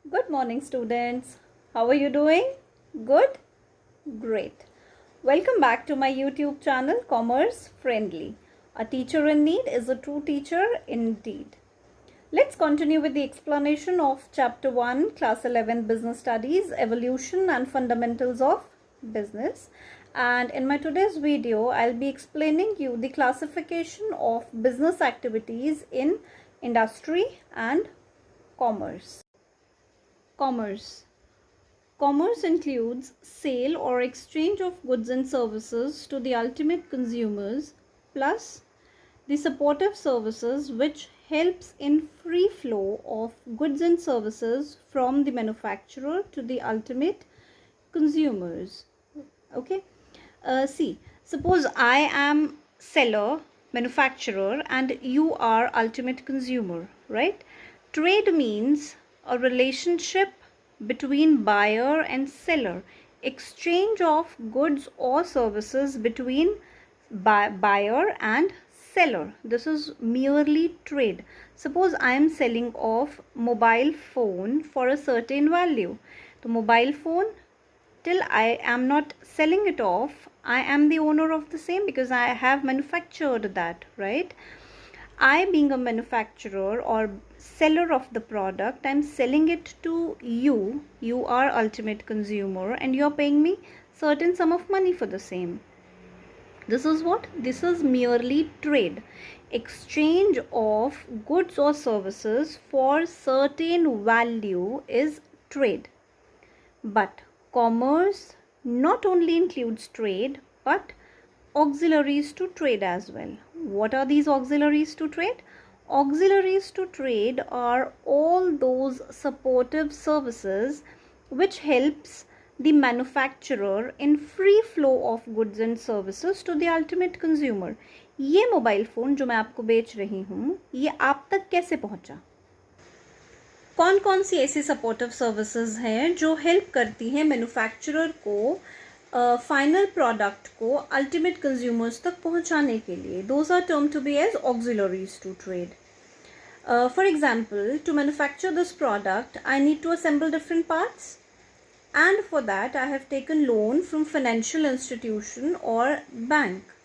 Good morning, students. How are you doing? Good? Great. Welcome back to my YouTube channel, Commerce Friendly. A teacher in need is a true teacher indeed. Let's continue with the explanation of Chapter 1, Class 11 Business Studies, Evolution and Fundamentals of Business. And in my today's video, I'll be explaining you the classification of business activities in industry and commerce. Commerce. Commerce includes sale or exchange of goods and services to the ultimate consumers plus the supportive services which helps in free flow of goods and services from the manufacturer to the ultimate consumers. Okay. See, suppose I am seller, manufacturer, and you are ultimate consumer, right? Trade means a relationship between buyer and seller, exchange of goods or services between buyer and seller. This is merely trade. Suppose I am selling off mobile phone for a certain value. The mobile phone, till I am not selling it off, I am the owner of the same because I have manufactured that, right? I, being a manufacturer or seller of the product, I'm selling it to you. You are ultimate consumer and you're paying me certain sum of money for the same. This is what? This is merely trade. Exchange of goods or services for certain value is trade. But commerce not only includes trade but auxiliaries to trade as well. What are these auxiliaries to trade? Auxiliaries to trade are all those supportive services which helps the manufacturer in free flow of goods and services to the ultimate consumer. ये mobile phone जो मैं आपको बेच रही हूँ, ये आप तक कैसे पहुँचा? कौन कौन सी ऐसी सपोर्टिव सर्विसेज हैं जो हेल्प करती हैं मैन्युफैक्चरर को फाइनल प्रोडक्ट को अल्टीमेट कंज्यूमर्स तक पहुंचाने के लिए? Those are term to be as auxiliaries to trade. For example, to manufacture this product, I need to assemble different parts, and for that I have taken loan from financial institution or bank.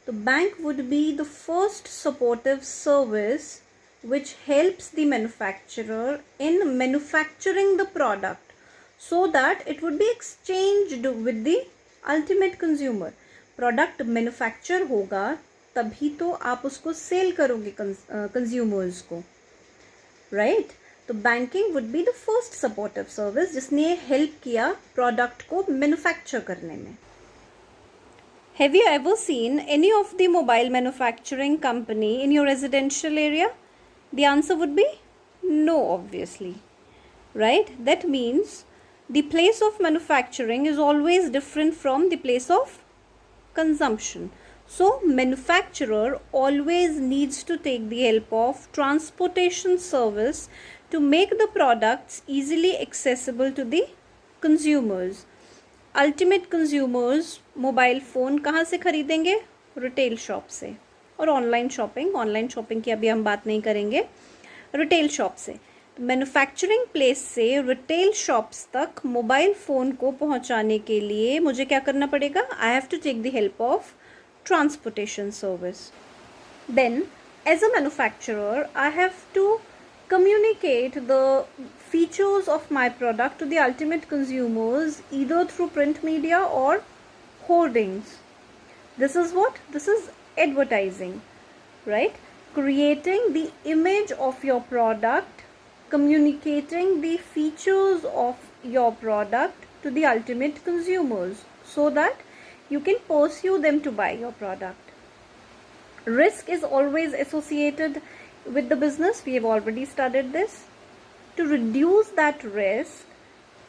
The bank would be the first supportive service which helps the manufacturer in manufacturing the product so that it would be exchanged with the ultimate consumer. Product manufacture होगा तभी तो आप उसको cell करोगे consumers को, right? तो banking would be the first supportive service जिसने help किया product को manufacture करने में. Have you ever seen any of the mobile manufacturing company in your residential area? The answer would be no, obviously, right? That means the place of manufacturing is always different from the place of consumption. So, manufacturer always needs to take the help of transportation service to make the products easily accessible to the consumers. Ultimate consumers mobile phone कहाँ से खरीदेंगे? Retail shop से. और online shopping की अभी हम बात नहीं करेंगे. रिटेल शॉप से. मैन्युफैक्चरिंग प्लेस से रिटेल शॉप्स तक मोबाइल फ़ोन को पहुंचाने के लिए मुझे क्या करना पड़ेगा? I have to take the help of transportation service. Then as a manufacturer I have to communicate the features of my product to the ultimate consumers either through print media or hoardings. This is what? This is advertising, right? Creating the image of your product, communicating the features of your product to the ultimate consumers so that you can pursue them to buy your product. Risk is always associated with the business. We have already studied this. To reduce that risk,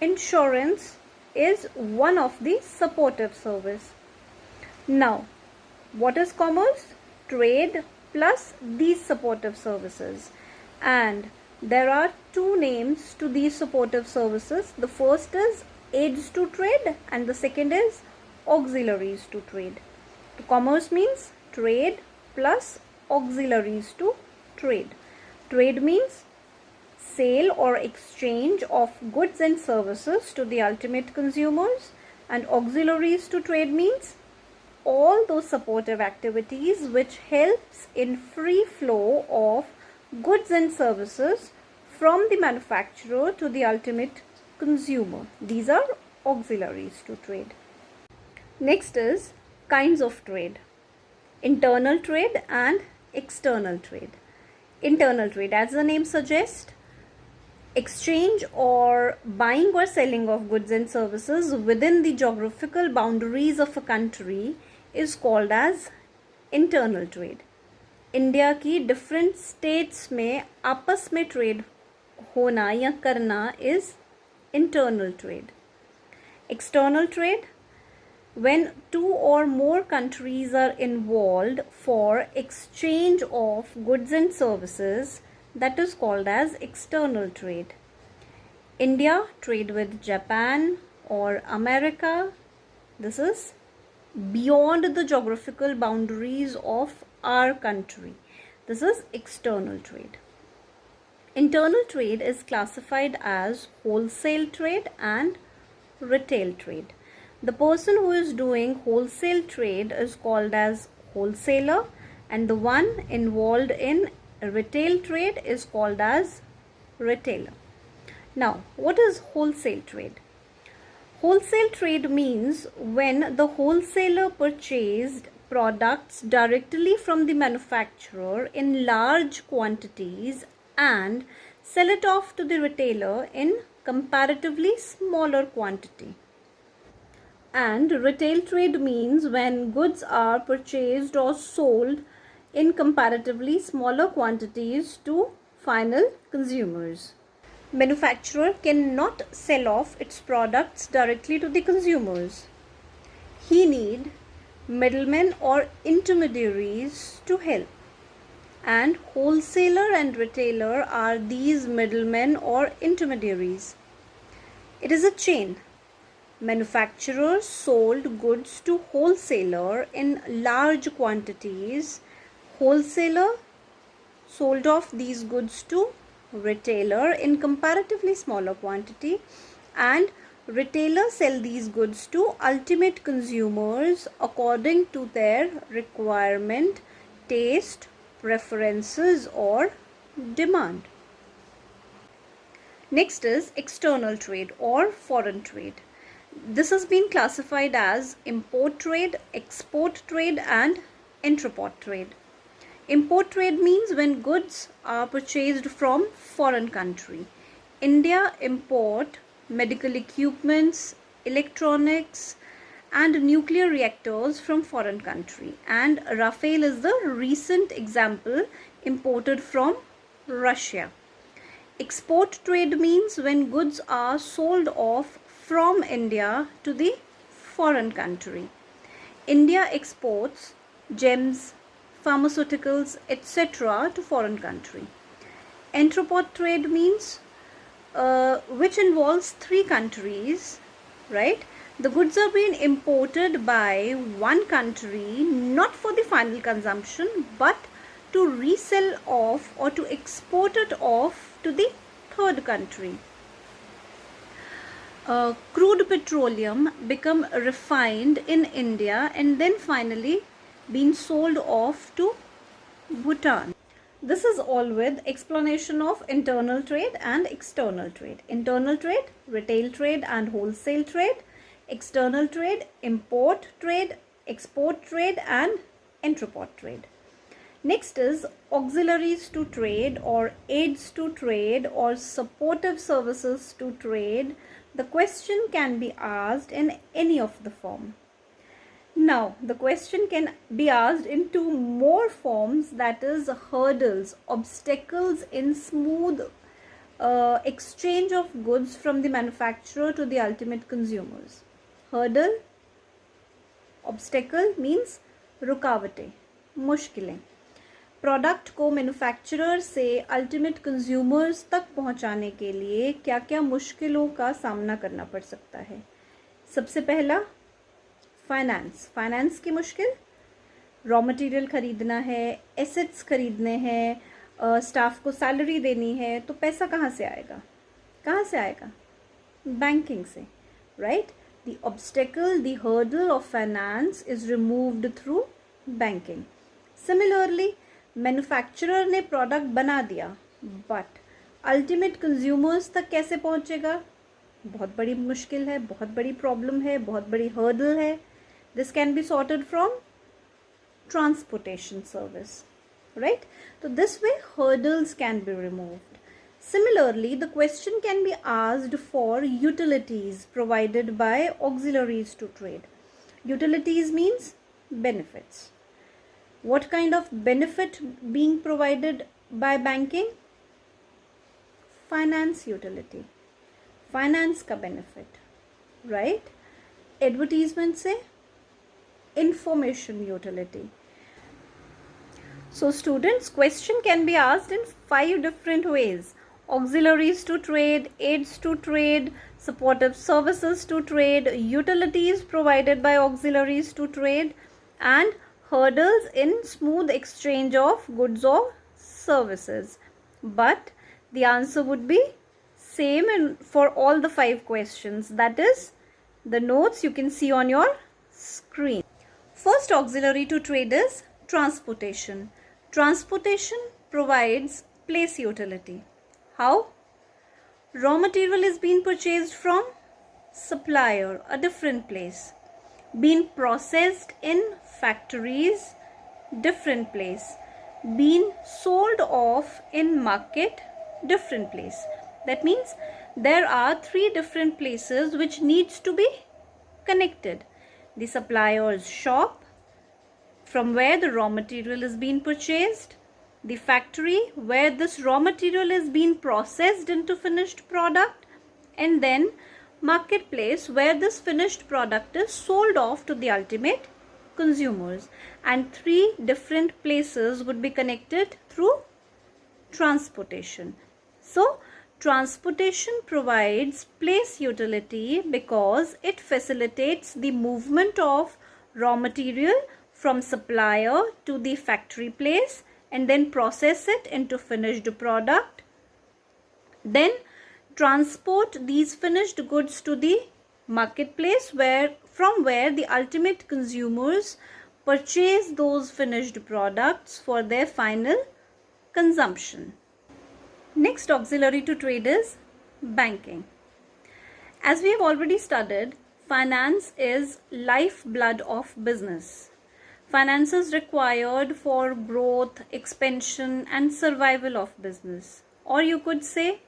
insurance is one of the supportive service. Now, what is commerce? Trade plus these supportive services. And there are two names to these supportive services. The first is aids to trade and the second is auxiliaries to trade. So, commerce means trade plus auxiliaries to trade. Trade means sale or exchange of goods and services to the ultimate consumers. And auxiliaries to trade means all those supportive activities which helps in free flow of goods and services from the manufacturer to the ultimate consumer. These are auxiliaries to trade. Next is kinds of trade. Internal trade and external trade. Internal trade, as the name suggests, exchange or buying or selling of goods and services within the geographical boundaries of a country is called as internal trade. India की different states में आपस में trade होना या करना is internal trade. External trade, when two or more countries are involved for exchange of goods and services, that is called as external trade. India trade with Japan or America. This is beyond the geographical boundaries of our country. This is external trade. Internal trade is classified as wholesale trade and retail trade. The person who is doing wholesale trade is called as wholesaler, and the one involved in retail trade is called as retailer. Now, what is wholesale trade? Wholesale trade means when the wholesaler purchased products directly from the manufacturer in large quantities and sell it off to the retailer in comparatively smaller quantity. And retail trade means when goods are purchased or sold in comparatively smaller quantities to final consumers. Manufacturer cannot sell off its products directly to the consumers. He need middlemen or intermediaries to help. And wholesaler and retailer are these middlemen or intermediaries. It is a chain. Manufacturers sold goods to wholesaler in large quantities. Wholesaler sold off these goods to retailer in comparatively smaller quantity, and retailer sell these goods to ultimate consumers according to their requirement, taste, preferences or demand. Next is external trade or foreign trade. This has been classified as import trade, export trade and intraport trade. Import trade means when goods are purchased from foreign country. India import medical equipments, electronics and nuclear reactors from foreign country, and Rafale is the recent example imported from Russia. Export trade means when goods are sold off from India to the foreign country. India exports gems, pharmaceuticals, etc. to foreign country. Intraport trade means which involves three countries, right? The goods are being imported by one country not for the final consumption but to resell off or to export it off to the third country. Crude petroleum become refined in India and then finally being sold off to Bhutan. This is all with explanation of internal trade and external trade. Internal trade, retail trade and wholesale trade. External trade, import trade, export trade and intraport trade. Next is auxiliaries to trade or aids to trade or supportive services to trade. The question can be asked in any of the form. Now, the question can be asked in two more forms, that is hurdles, obstacles in smooth exchange of goods from the manufacturer to the ultimate consumers. Hurdle, obstacle means रुकावटें, मुश्किलें. Product को manufacturer से ultimate consumers तक पहुंचाने के लिए क्या क्या मुश्किलों का सामना करना पड़ सकता है. सबसे पहला फाइनेंस की मुश्किल. रॉ मटेरियल खरीदना है, एसेट्स खरीदने हैं, स्टाफ को सैलरी देनी है, तो पैसा कहाँ से आएगा? कहाँ से आएगा? बैंकिंग से, right? The obstacle, the hurdle of finance is removed through banking. Similarly, manufacturer ने प्रोडक्ट बना दिया, बट अल्टीमेट कंज्यूमर्स तक कैसे पहुंचेगा? बहुत बड़ी मुश्किल है, बहुत बड़ी प्रॉब्लम है, बहुत बड़ी हर्डल है. This can be sorted from transportation service, right? So this way hurdles can be removed. Similarly, the question can be asked for utilities provided by auxiliaries to trade. Utilities means benefits. What kind of benefit being provided by banking? Finance utility, finance का benefit, right? Advertisement से information utility. So students, question can be asked in 5 different ways: auxiliaries to trade, aids to trade, supportive services to trade, utilities provided by auxiliaries to trade, and hurdles in smooth exchange of goods or services. But the answer would be same for all the 5 questions. That is the notes you can see on your screen. First auxiliary to trade is transportation. Transportation provides place utility. How? Raw material is being purchased from supplier, a different place. Being processed in factories, different place. Being sold off in market, different place. That means there are 3 different places which needs to be connected. The supplier's shop, from where the raw material is being purchased, the factory where this raw material is being processed into finished product, and then marketplace where this finished product is sold off to the ultimate consumers. And 3 different places would be connected through transportation. So transportation provides place utility because it facilitates the movement of raw material from supplier to the factory place and then process it into finished product. Then transport these finished goods to the marketplace from where the ultimate consumers purchase those finished products for their final consumption. Next auxiliary to trade is banking. As we have already studied, finance is lifeblood of business. Finance is required for growth, expansion, and survival of business. Or you could say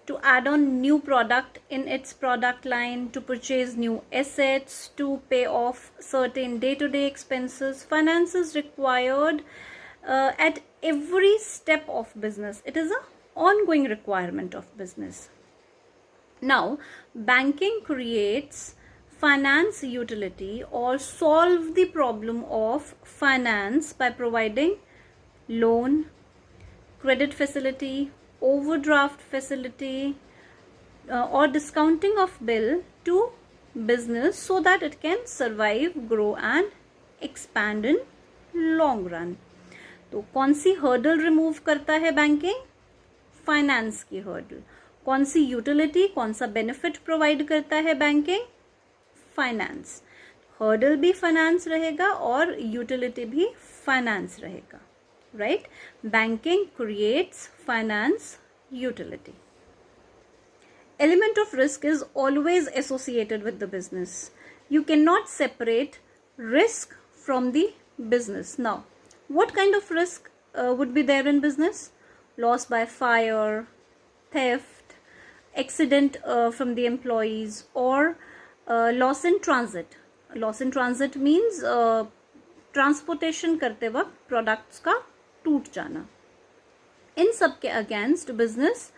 to add on new product in its product line, to purchase new assets, to pay off certain day-to-day expenses. Finance is required at every step of business. It is an ongoing requirement of business. Now, banking creates finance utility or solve the problem of finance by providing loan, credit facility, overdraft facility, or discounting of bill to business so that it can survive, grow and expand in long run. तो कौन सी hurdle remove करता है banking? Finance की hurdle. कौन सी utility, कौन सा benefit provide करता है बैंकिंग? फाइनेंस. हर्डल भी फाइनेंस रहेगा और यूटिलिटी भी फाइनेंस रहेगा, right? Banking creates finance utility. Element of risk is always associated with the business. You cannot separate risk from the business. Now, what kind of risk would be there in business? Loss by fire, theft, accident from the employees, or loss in transit. Loss in transit means transportation करते वक्त products का टूट जाना. इन सब के against business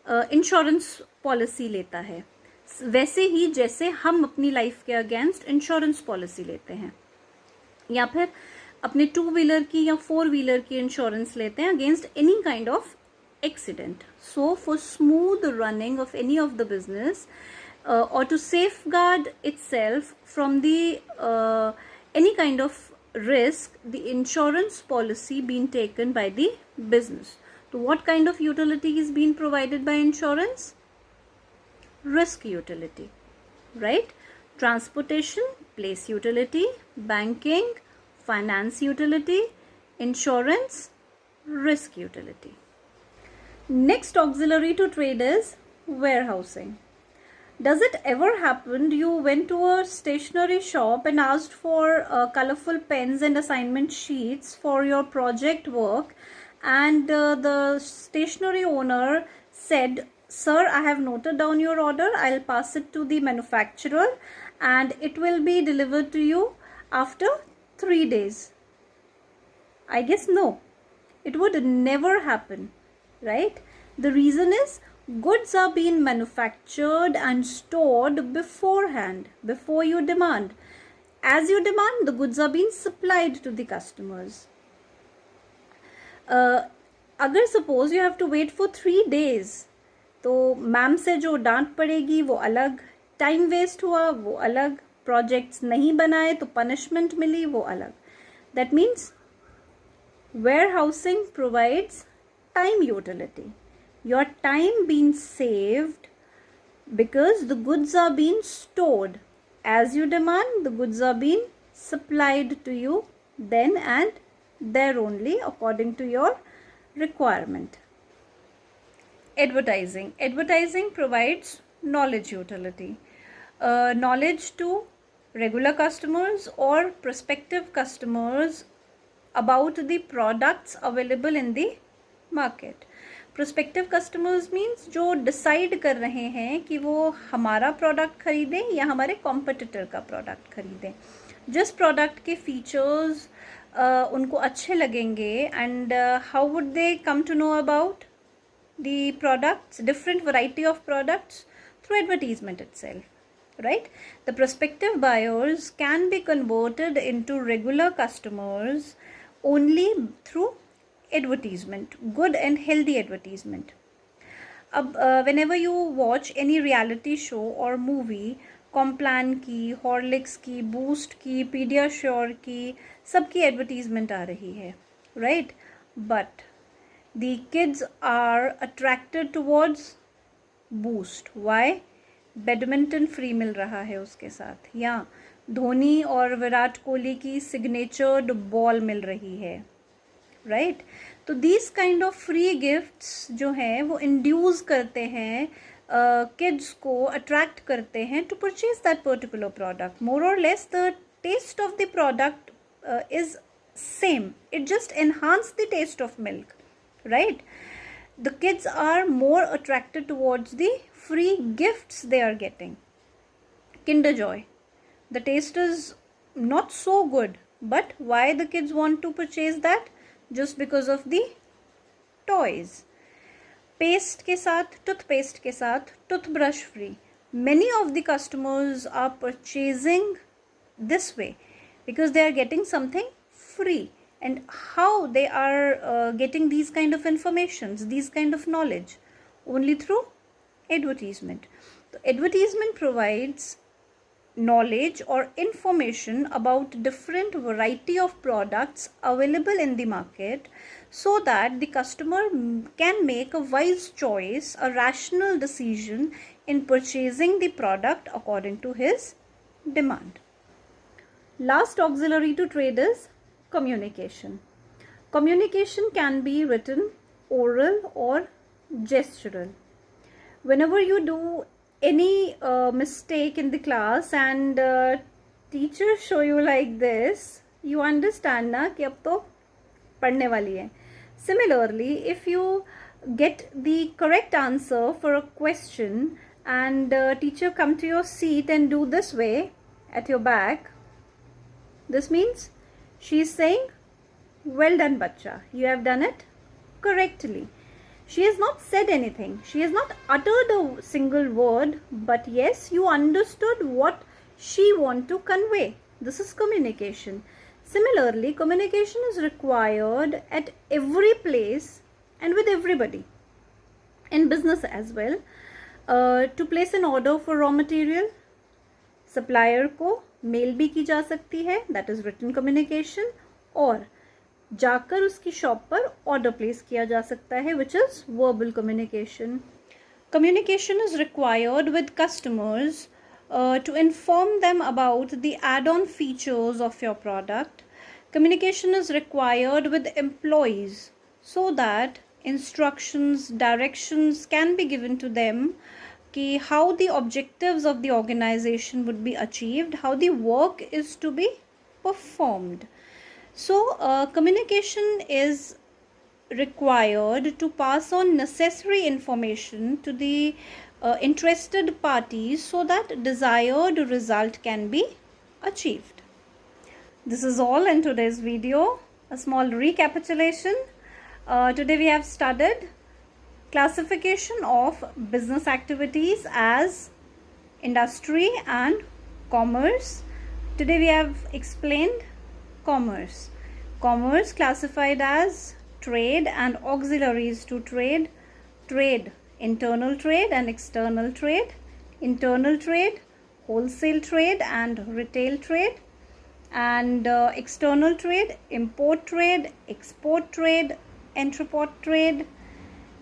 insurance policy लेता है, वैसे ही जैसे हम अपनी लाइफ के अगेंस्ट इंश्योरेंस पॉलिसी लेते हैं, या फिर अपने 2 व्हीलर की या 4 व्हीलर की इंश्योरेंस लेते हैं against any kind of accident. So for smooth running of any of the business or to safeguard itself from the any kind of risk, the insurance policy being taken by the business. what kind of utility is being provided by insurance? Risk utility, right? Transportation, place utility, banking, finance utility, insurance, risk utility. Next auxiliary to trade is warehousing. Does it ever happen you went to a stationery shop and asked for colorful pens and assignment sheets for your project work, and the stationery owner said, "Sir, I have noted down your order. I'll pass it to the manufacturer and it will be delivered to you after 3 days." I guess no. It would never happen, right? The reason is goods are being manufactured and stored beforehand, before you demand. As you demand, the goods are being supplied to the customers. अगर suppose you have to wait for 3 days, तो ma'am से जो डांट पड़ेगी वो अलग, time waste हुआ वो अलग, प्रोजेक्ट्स नहीं बनाए तो पनिशमेंट मिली वो अलग. That means warehousing provides time utility. Your time being saved because the goods are being stored. As you demand, the goods are being supplied to you then and there only according to your requirement. Advertising. Advertising provides knowledge utility. Knowledge to regular customers or prospective customers about the products available in the market. Prospective customers means जो decide कर रहे हैं कि वो हमारा product खरीदें या हमारे कॉम्पिटिटर का प्रोडक्ट खरीदें. जिस प्रोडक्ट के फीचर्स उनको अच्छे लगेंगे, and how would they come to know about the products, different variety of products, through advertisement itself, right? The prospective buyers can be converted into regular customers only through advertisement, good and healthy advertisement. Whenever you watch any reality show or movie, Complan की, Horlicks की, Boost की, PediaSure की, सबकी advertisement आ रही है, right? But the kids are attracted towards Boost. Why? Badminton free मिल रहा है उसके साथ, या धोनी और विराट कोहली की सिग्नेचर्ड बॉल मिल रही है, राइट? तो these kind of free gifts जो हैं वो इंड्यूस करते हैं, किड्स को अट्रैक्ट करते हैं to purchase that particular product. More or less the taste of the product is same, it just enhance the taste of milk, right? The kids are more attracted towards the free gifts they are getting. Kinder Joy, the taste is not so good, but why the kids want to purchase that? Just because of the toys. Paste के साथ, toothpaste के साथ, toothbrush free. Many of the customers are purchasing this way because they are getting something free. And how they are getting these kind of informations, these kind of knowledge? Only through advertisement. So advertisement provides knowledge or information about different variety of products available in the market, so that the customer can make a wise choice, a rational decision in purchasing the product according to his demand. Last auxiliary to trade is communication. Communication can be written, oral or gestural. Whenever you do any mistake in the class and teachers show you like this, you understand na कि अब तो पढ़ने वाली है. Similarly, if you get the correct answer for a question and teacher come to your seat and do this way at your back, this means she is saying, well done bacha, you have done it correctly. She has not said anything, she has not uttered a single word, but yes, you understood what she want to convey. This is communication. Similarly, communication is required at every place and with everybody. In business as well, to place an order for raw material, supplier को mail भी की जा सकती है, that is written communication, और जाकर उसकी shop पर ऑर्डर प्लेस किया जा सकता है, which is verbal communication. Communication is required with customers to inform them about the add-on features of your product. Communication is required with employees so that instructions, directions can be given to them how the objectives of the organization would be achieved, how the work is to be performed. So communication is required to pass on necessary information to the interested parties so that desired result can be achieved. This is all in today's video. A small recapitulation. Today we have studied classification of business activities as industry and commerce. Today we have explained commerce. Commerce classified as trade and auxiliaries to trade. Trade, internal trade and external trade. Internal trade, wholesale trade and retail trade. And external trade, import trade, export trade, entrepot trade.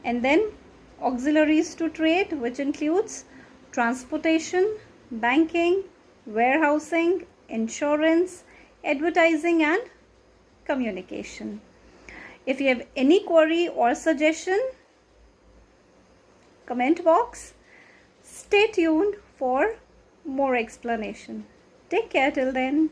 And then auxiliaries to trade, which includes transportation, banking, warehousing, insurance, advertising and communication. If you have any query or suggestion, comment box. Stay tuned for more explanation. Take care till then.